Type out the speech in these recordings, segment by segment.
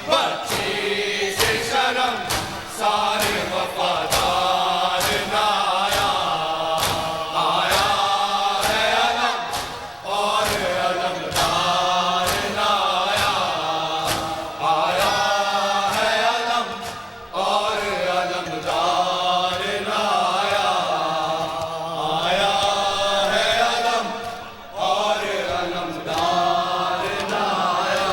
بخشی سے شرم سارے وفادار نایا آیا ہے علم اور علمدار نایا آیا ہے علم اور علمدار نایا آیا ہے علم اور علمدار نایا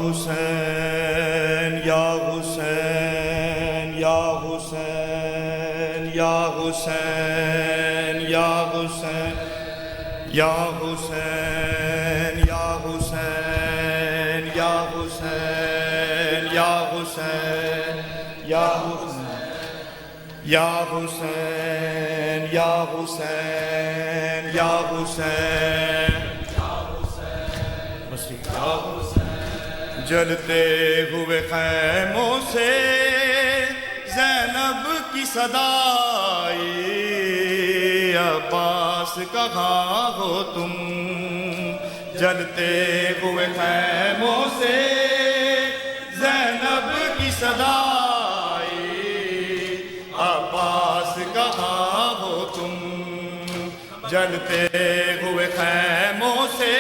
حسین یا حسین یا حسین یا حسین یا حسین یا حسین یا حسین یا حسین یا حسین یا حسین یا حسین یا حسین یا حسین یا حسین جلتے ہوئے خیموں سے زینب کی صدائی عباس کہاں ہو تم جلتے ہوئے خیموں سے زینب کی صدائی عباس کہاں ہو تم جلتے ہوئے خیموں سے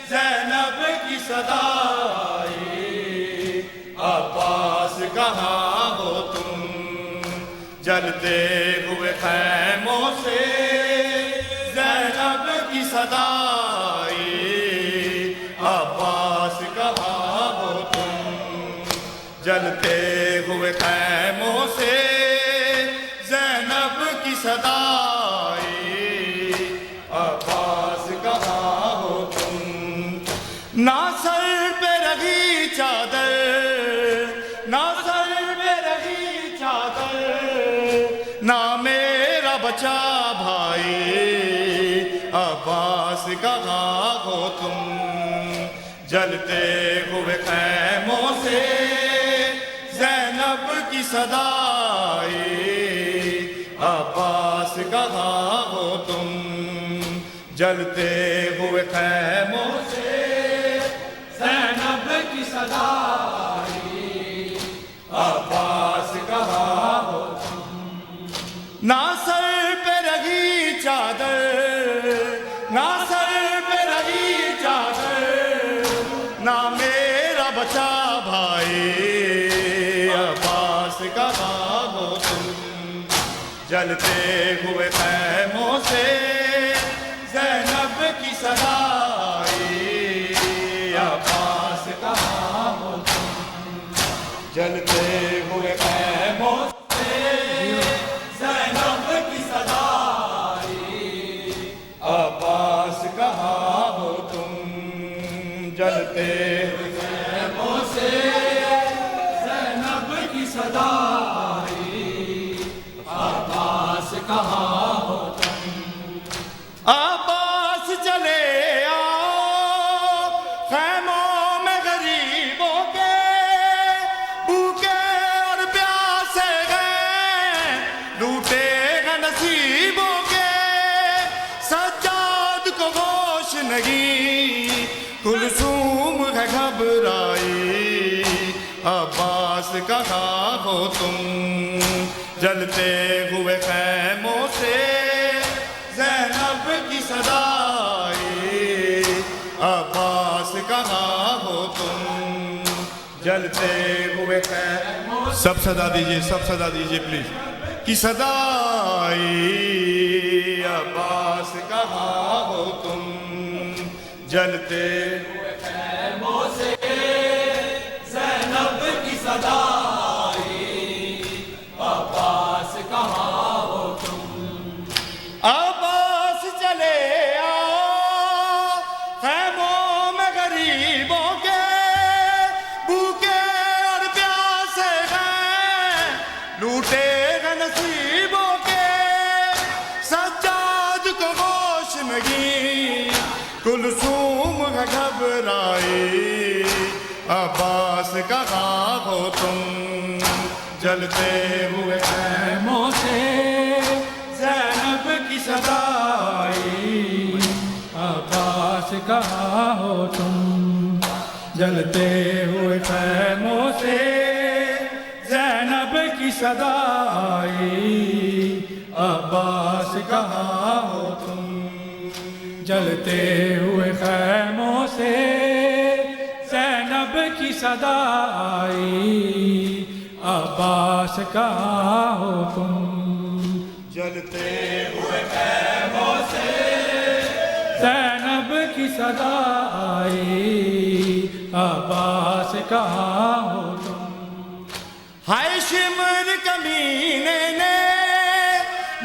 زینب کی صدائی عباس کہاں ہو تم جلتے ہوئے خیموں سے زینب کی صدائی عباس کہاں ہو تم جلتے ہوئے خیموں سے زینب کی صدائی عباس کہاں ہو تم نہ سر پہ رہی چادر نہ سر پہ رہی چادر نہ میرا بچہ بھائی عباس کہاں ہو تم جلتے ہوئے خیموں سے زینب کی صدائی عباس کہاں ہو تم جلتے ہوئے خیموں سے زینب کی صدائی عباس کہاں ہو تم نہ سر پہ رہی چادر نہ سر پہ رہی چادر نہ میرا بچہ بھائی عباس کہاں ہو تم جلتے ہوئے خیموں سے زینب کی صدائی عباس کہاں ہو تم جلتے ہوئے خیموں سے زینب کی صدائی عباس کہاں ہو تم جلتے ہوئے خیموں سے زینب کی صدائی عباس کہاں ہو تم عباس چلے آؤ خیموں میں غریبوں کے بھوکے اور پیاسے گئے لوٹے گئے نصیبوں کے سجاد کو ہوش نہیں کلثوم ہے گھبرائی عباس کہاں ہو تم جلتے ہوئے خیموں سے زینب کی صدائی عباس کہاں ہو تم جلتے ہوئے خیموں سب صدا دیجئے پلیز کی صدائی عباس کہاں ہو تم جلتے ہوئے خیموں سے زینب کی صدائی عباس کہاں ہو تم عباس چلے آؤ خیموں میں غریبوں کے بھوکے اور پیاسے ہیں لوٹے گئے نصیبوں کے سجاد کو ہوش نہیں کلثوم ہے گھبرائی عباس کہاں ہو تم جلتے ہوئے خیموں سے زینب کی صدائی عباس کہاں ہو تم جلتے ہوئے خیموں سے زینب کی صدائی عباس کہاں ہو تم جلتے ہوئے خیموں سے زینب کی صدائی عباس کہاں ہو تم جلتے ہوئے خیموں سے زینب کی صدا آئی عباس کہاں ہو تم ہائے شمر کمینے نے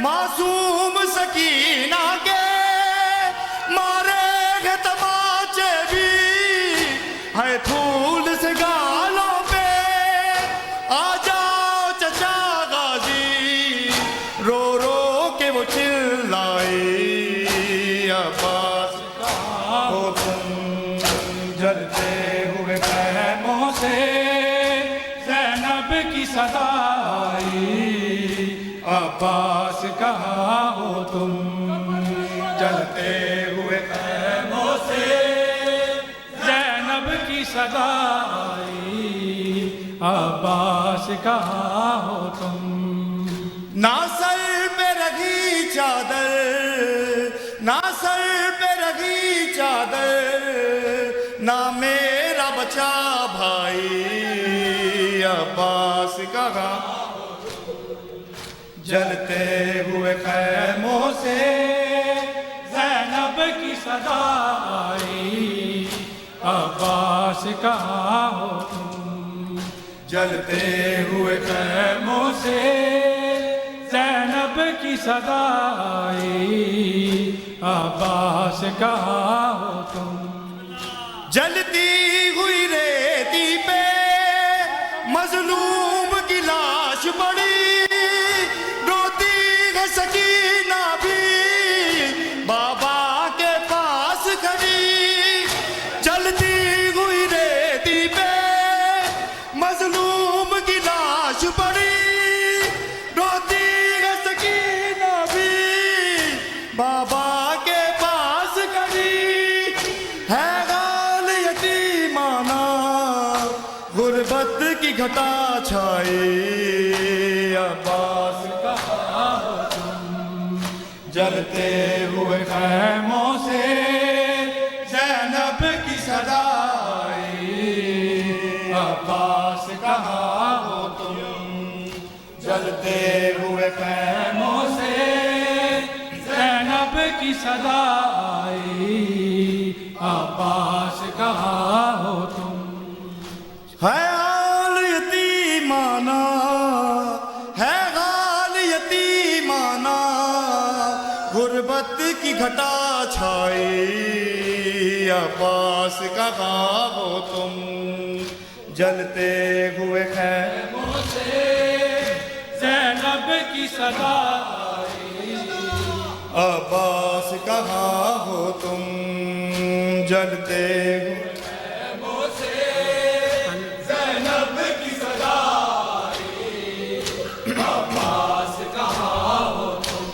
معصوم سکینہ کے مارے گے تماچے بھی ہے پھول سے گالوں پہ آ جاؤ چچا غازی رو رو کے وہ چلائے عباس کہاں ہو تم جلتے ہوئے خیموں سے زینب کی صدا آئی عباس کہاں ہو تم جلتے ہوئے خیموں سے زینب کی صدا آئی عباس کہاں ہو تم نہ سر پہ رگی چادر نہ سر پہ رگی چادر نہ میرا بچہ بھائی عباس کہاں جلتے ہوئے خیموں سے زینب کی صدا آئی عباس کہاں ہو تم جلتے ہوئے خیموں سے زینب کی صدا آئی عباس کہاں ہو تم جلتی ہوئی ریتی پہ مظلوم کی لاش پڑی روتی ہے سکینہ بھی بابا کے پاس کھڑی جلتی ہوئی ریتی پہ مظلوم کی لاش پڑی روتی ہے سکینہ بھی بابا کے پاس کھڑی ہے غال یتیمانہ غربت کی گھٹا چھائی عباس کہاں ہو تم جلتے ہوئے خیموں سے زینب کی صدا آئی عباس کہاں ہو تم جلتے ہوئے خیموں سے زینب کی صدا آئی عباس کہاں ہو تم ہے غال یتیمانہ ہے غال یتیمانہ غربت کی گھٹا چھائی عباس کہاں ہو تم جلتے ہوئے خیموں سے زینب کی صدا آئی عباس کہاں ہو تم جلتے ہوئے زینب کی صدا آئی عباس کہاں ہو تم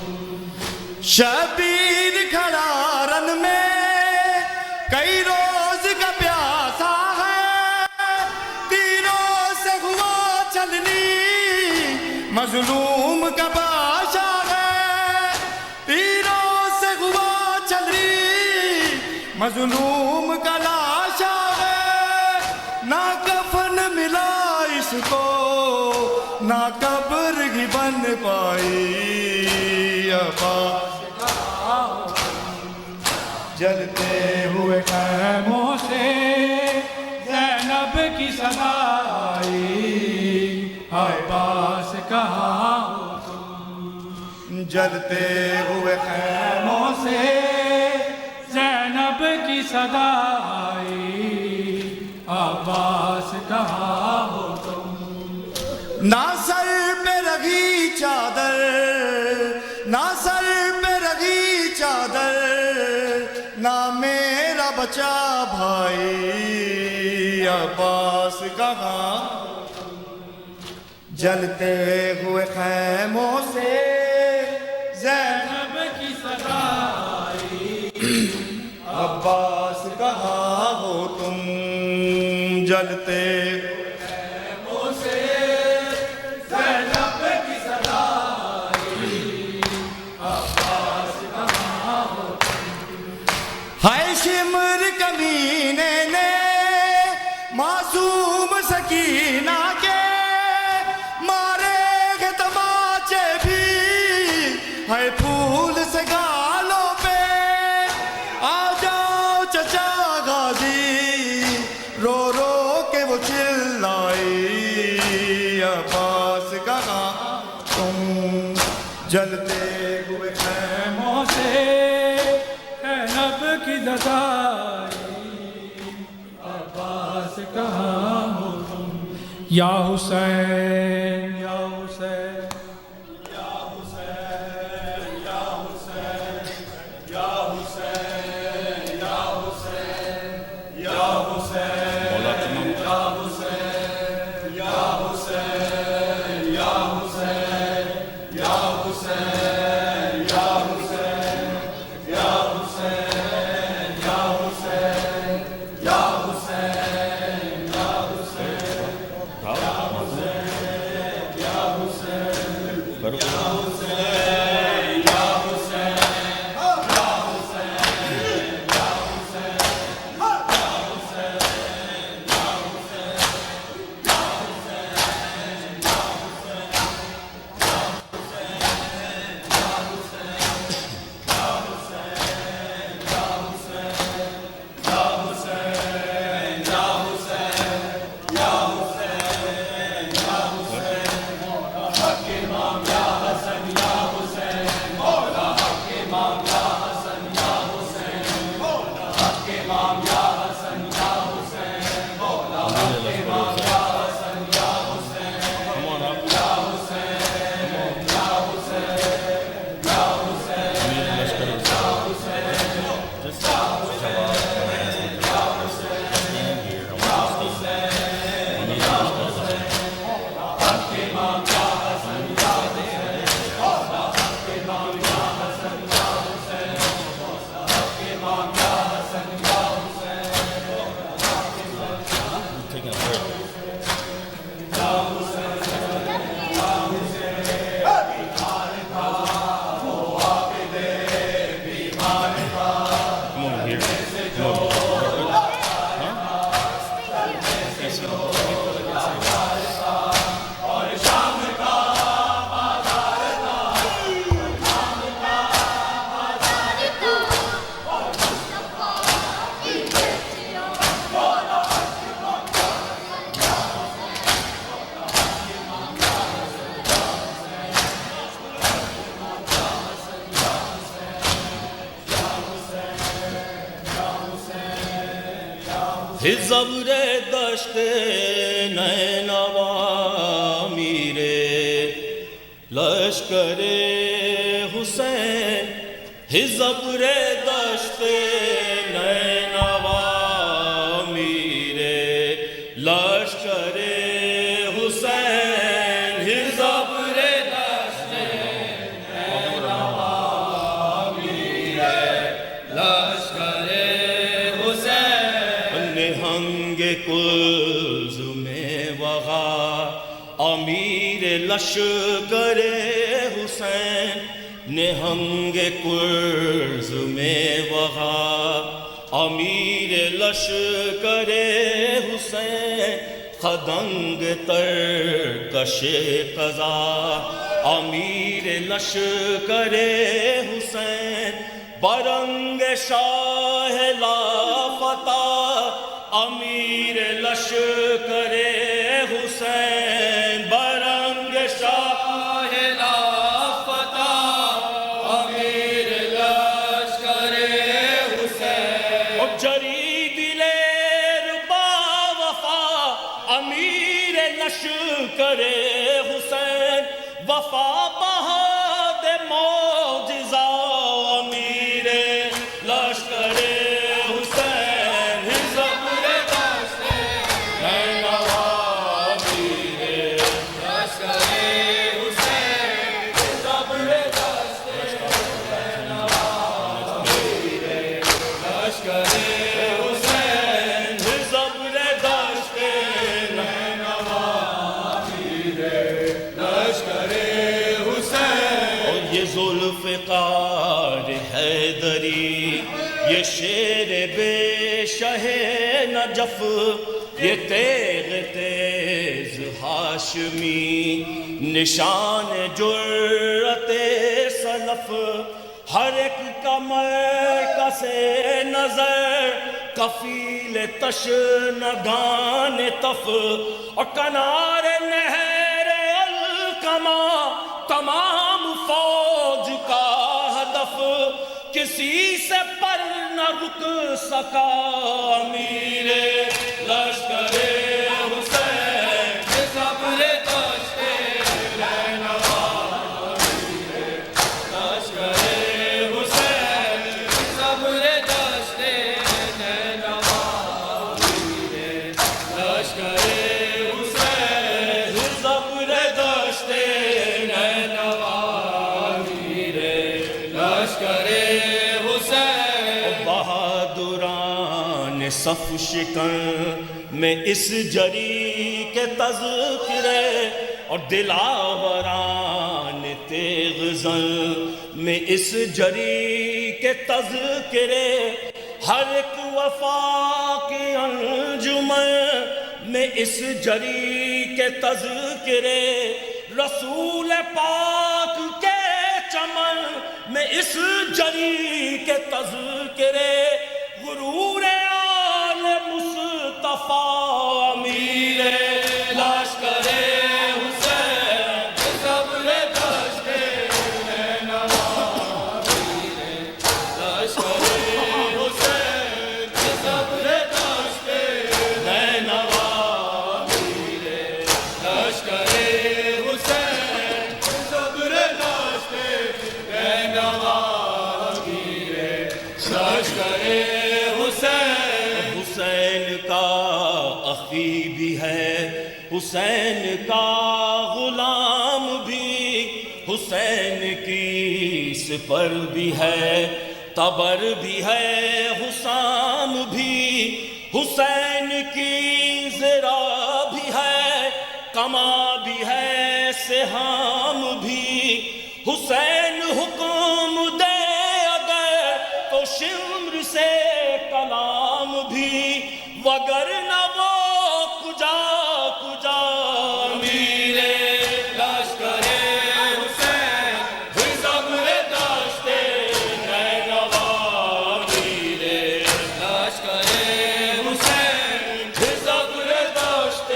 شبیر کھڑا رن میں کئی روز کا پیاسا ہے تیروں سے ہوا چلنی مظلوم کا بادشاہ ہے تیروں سے ہوا چلنی مظلوم کا لاشا ہے نہ کفن ملا اس کو نہ قبر ہی بن پائی عباس جلتے ہوئے خیموں سے زینب کی صدا آئی عباس کہاں ہو تم جلتے ہوئے خیموں سے زینب کی صدا آئی عباس کہاں ہو تم نہ سر پہ رگی چادر نہ سر پہ رگی چادر نہ میرا بچہ بھائی عباس کہاں جلتے ہوئے خیموں سے زینب کی صدا آئی عباس کہاں ہو تم جلتے خیموں سے زینب کی صدا آئی عباس کہاں ہو ہائے شمر کمینے نے معصوم سکینہ کے مارے گے تماچے بھی ہے پھول سے گالوں پہ آ جاؤ چچا عباس کہاں تم جلتے ہوئے خیموں سے ہے رب کی ددائی عباس کہاں ہو تم یا حسین یا حسین یا حسین یا حسین یا حسین یا حسین یا حسین یا حسین یا حسین یا حسین یا حسین یا حسین یا حسین یا حسین یا حسین یا حسین زبر دشت نینوا میرے لشکر حسین زبر دشت نینوا میرے لشکر حسین زبر دشت نینوا میرے لشکر نہنگ کلز میں وغا امیر لشکر حسین نہنگ کلز میں وغا امیر لشکر حسین خدنگ ترکش قضا امیر لشکر حسین برنگ شاہ لافتہ امیر لشکر حسین برنگ شاہ لافتہ امیر لشکر حسین جری دلیر با وفا امیر لشکر حسین وفا بہاد معجزہ امیر لشکر حسین زبر دشت نینوا امیر لشکر حسین زبر دشت نینوا امیر لشکر حسین زبر دشت نینوا امیر لشکر حسین اور یہ ذوالفقار حیدری یہ شیر بے شہ نجف یہ تیغ تیز ہاشمی نشان جرت سلف ہر ایک کا مرکز نظر کفیل تشنگان تف اور کنار نہر کسی سے پر نہ رک سکا امیر لشکر حسین صبر داشت نینوا لشکر حسین صبر داشت نینوا لشکر حسین صبر داشت نینوا لشکر حسین بہادران صف شکن میں اس جری کے تذکرے اور دلاوران تیغ زن میں اس جری کے تذکرے ہر ایک وفا کی انجمن میں اس جری کے تذکرے رسول پاک کے چمن میں اس جری کے تذکرے غرور آل مصطفیٰ امیر لشکر حسین صبر داشت نینوا لشکر حسین صبر داشت نینوا لشکر حسین صبر داشت نینوا لشکر حسین حسین کا اخی بھی ہے حسین کا غلام بھی حسین کی سپر بھی ہے تبر بھی ہے حسام بھی حسین کی زرا بھی ہے کما بھی ہے سہام بھی حسین حکم دے اگر تو شمر سے کلام بھی وگرنہ وہ کجا کجا امیر لشکر حسین صبر داشت نینوا امیر لشکر حسین صبر داشت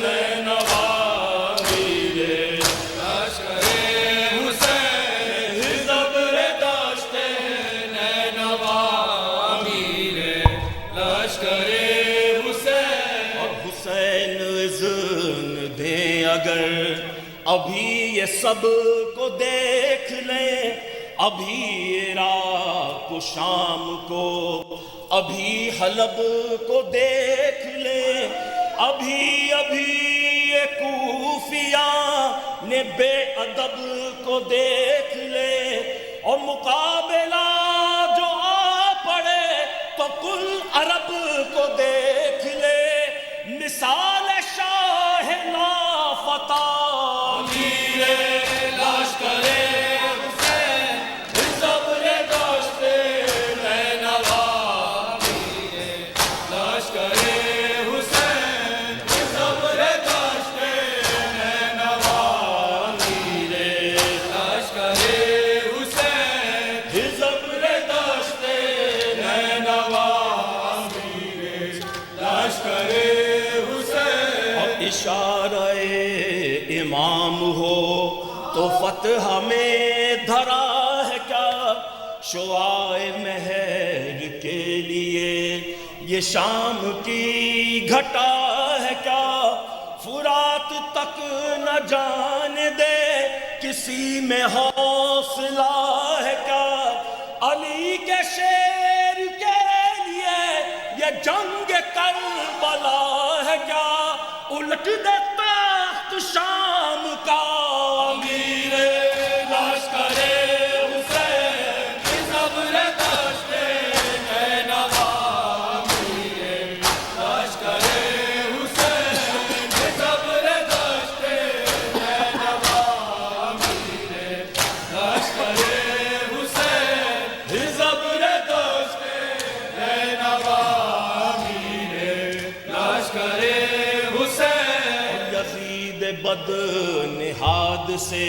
نینوا امیر لشکر حسین صبر داشت نینوا امیر لشکر حسین اور حسین اذن دے اگر ابھی یہ سب کو دیکھ لیں ابھی عراق و شام کو ابھی حلب کو دیکھ لیں ابھی یہ کوفیاں نے بے ادب کو دیکھ لیں اور مقابلہ جو آ پڑے تو کل عرب کو دیکھ لے مثال شاہ لافتہ امیر لشکر حسین صبر داشت نینوا امیر لشکر حسین صبر داشت نینوا امیر لشکر حسین صبر داشت نینوا امیر لشکر حسین اور اشارہ امام ہو تو فتح میں دھرا ہے کیا شعاع مہر کے لیے یہ شام کی گھٹا ہے کیا فرات تک نہ جان دے کسی میں حوصلہ ہے کیا علی کے شیر کے لیے یہ جنگ کربلا ہے کیا الٹ دے تخت شام کا امیر لشکر حسین صبر داشت نینوا امیر لشکر حسین صبر داشت نینوا امیر لشکر حسین صبر داشت نینوا امیر لشکر حسین یزید بد نہاد سے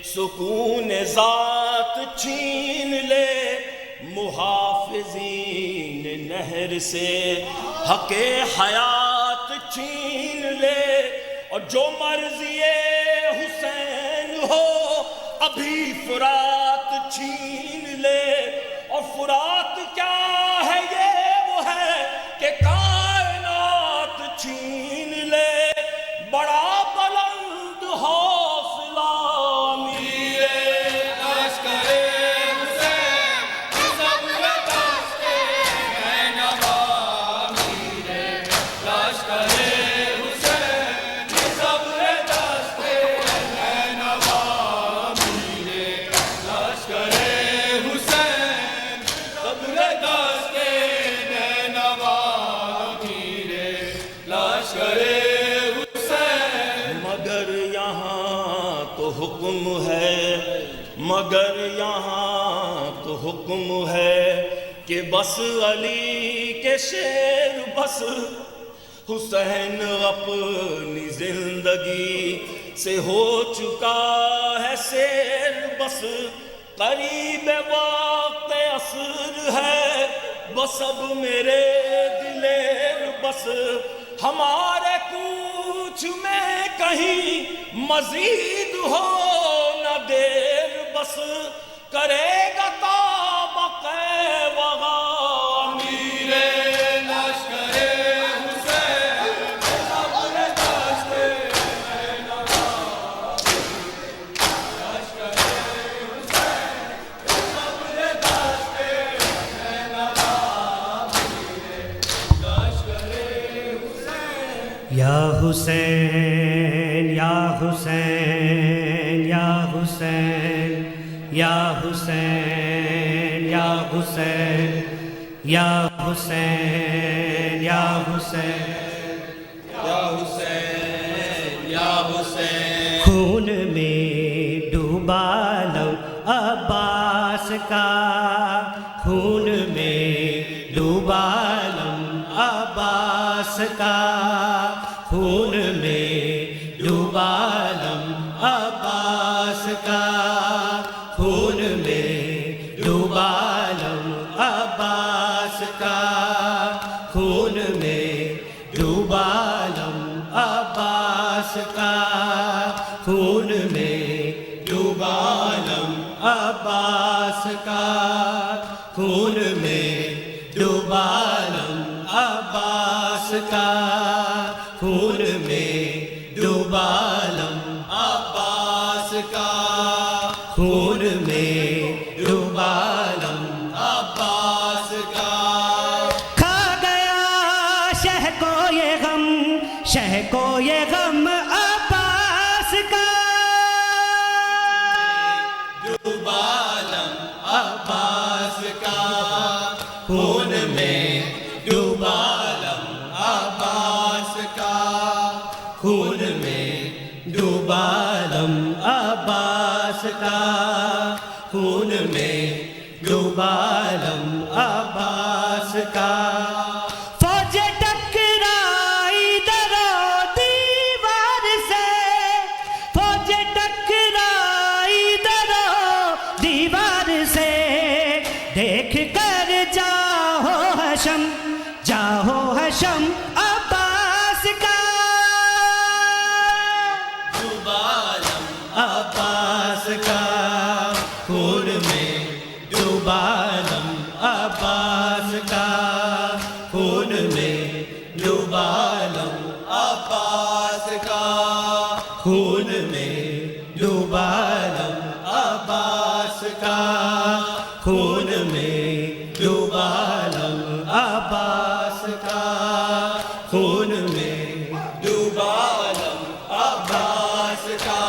سکون ذات چھین لے محافظین نہر سے حق حیات چھین لے اور جو مرضی حسین ہو ابھی فرات چھین لے اور فرات کیا ہے یہ وہ ہے کہ کائنات چھین لے بڑا بلند حوصلہ امیر لشکر حسین صبر دست نوا امیر لشکر حسین صبر دست نوا امیر لشکر حسین صبر دست نوا امیر لشکر مگر یہاں تو حکم ہے مگر یہاں تو حکم ہے کہ بس علی کے شیر بس حسین اپنی زندگی سے ہو چکا ہے سیر بس قریب وقت عصر ہے بس اب میرے دلیر بس ہمارے کوچ میں کہیں مزید ہو نہ دیر بس کرے گا طابق وغا امیر لشکر حسین صبر دست نوا لشکر حسین صبر دست نوا لشکر یا حسین یا حسین یا حسین یا حسین یا حسین یا حسین یا حسین یا حسین یا حسین خون میں ڈوبا لو عباس کا خون میں ڈوبا لو عباس کا خون میں ڈوبا لم عباس کا خون میں ڈوبا لم عباس کا خون میں ڈوبا لم عباس کا خون میں ڈوبا لم عباس کا خون میں ڈوبا لم عباس کا خون میں ڈوبا لم عباس کا خون میں ڈوبا لم عباس کا کھا گیا شہ کو یہ غم شہ کو یہ غم عباس کا ڈوبا لم عباس کا خون میں ڈوبا لم عباس کا خون میں ڈوبا لم عباس کا خون میں ڈوبا لم عباس کا فوج ٹکرائی درو دیوار سے فوج ٹکرائی درو دیوار سے دیکھ کر جاؤ حشم عباس کا ڈوبا لم عباس کا خون میں ڈوبا لم عباس کا خون میں ڈوبا لم عباس کا خون میں ڈوبا لم عباس کا خون میں ڈوبا لم عباس کا خون میں ڈوبا لم عباس کا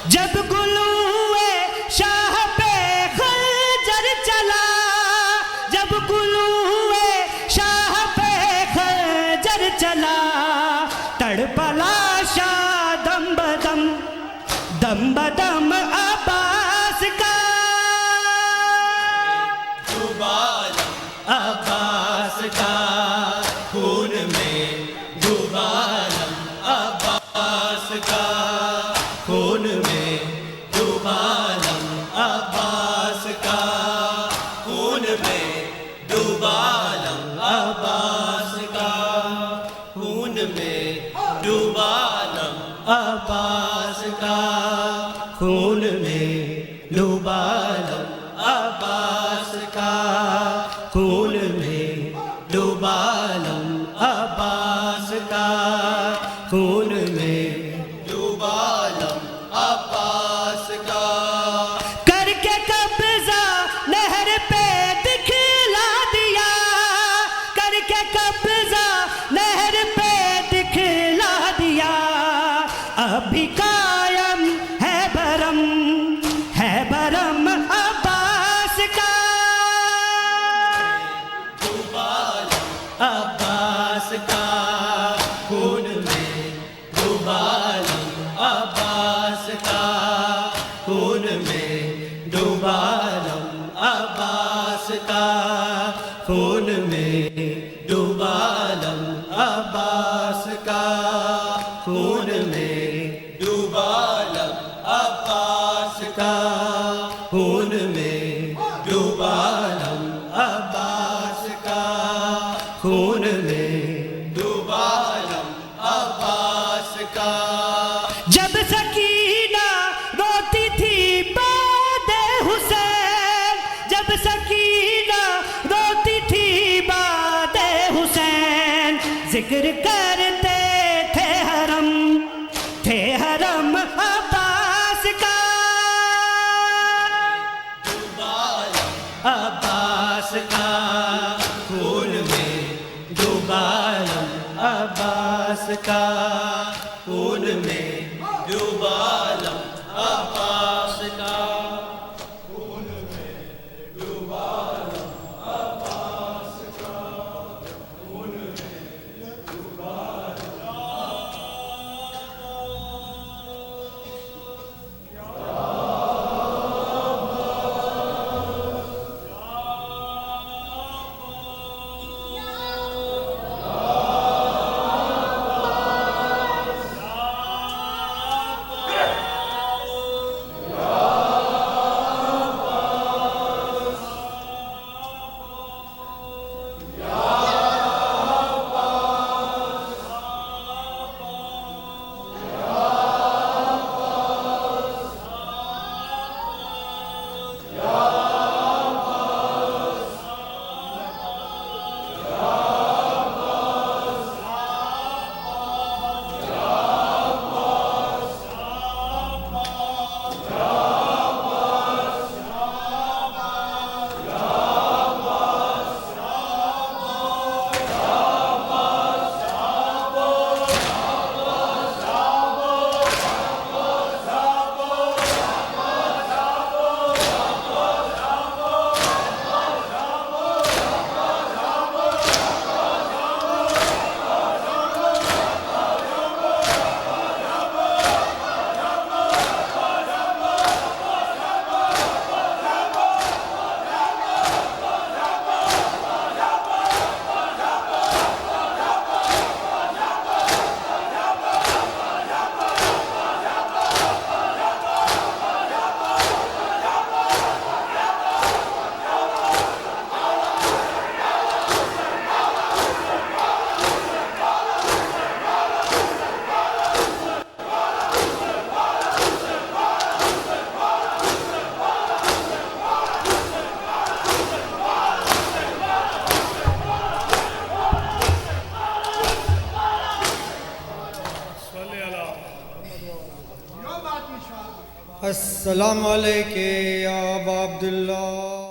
جب گلوئے شاہ پہ خنجر چلا جب گلوئے شاہ پہ خنجر چلا تڑپلا شاہ دم بدم دم بدم عباس کا ڈوبا لم عباس کا خون میں ڈوبا لم عباس کا خون میں ڈوبا لم عباس کا خون میں ڈوبا لم عباس کا خون میں ڈوبا لم عباس کا خون میں ڈوبا لم عباس کا اب بھی قائم ہے برم عباس کا عباس کا خون میں ڈوبا لم عباس کا خون میں ڈوبا لم عباس کا خون میں ڈوبا لم عباس کا خون میں ڈوبا لم عباس کا خون میں ڈوبا لم عباس کا خون میں ڈوبا لم عباس کا جب سکینہ روتی تھی بعد حسین جب سکینہ روتی تھی بعد حسین ذکر کرتے تھے حرم عباس کا عباس کا خون میں ڈوبا لم عباس کا خون میں ڈوبا لم عباس کا السلام علیکم یا ابا عبداللہ.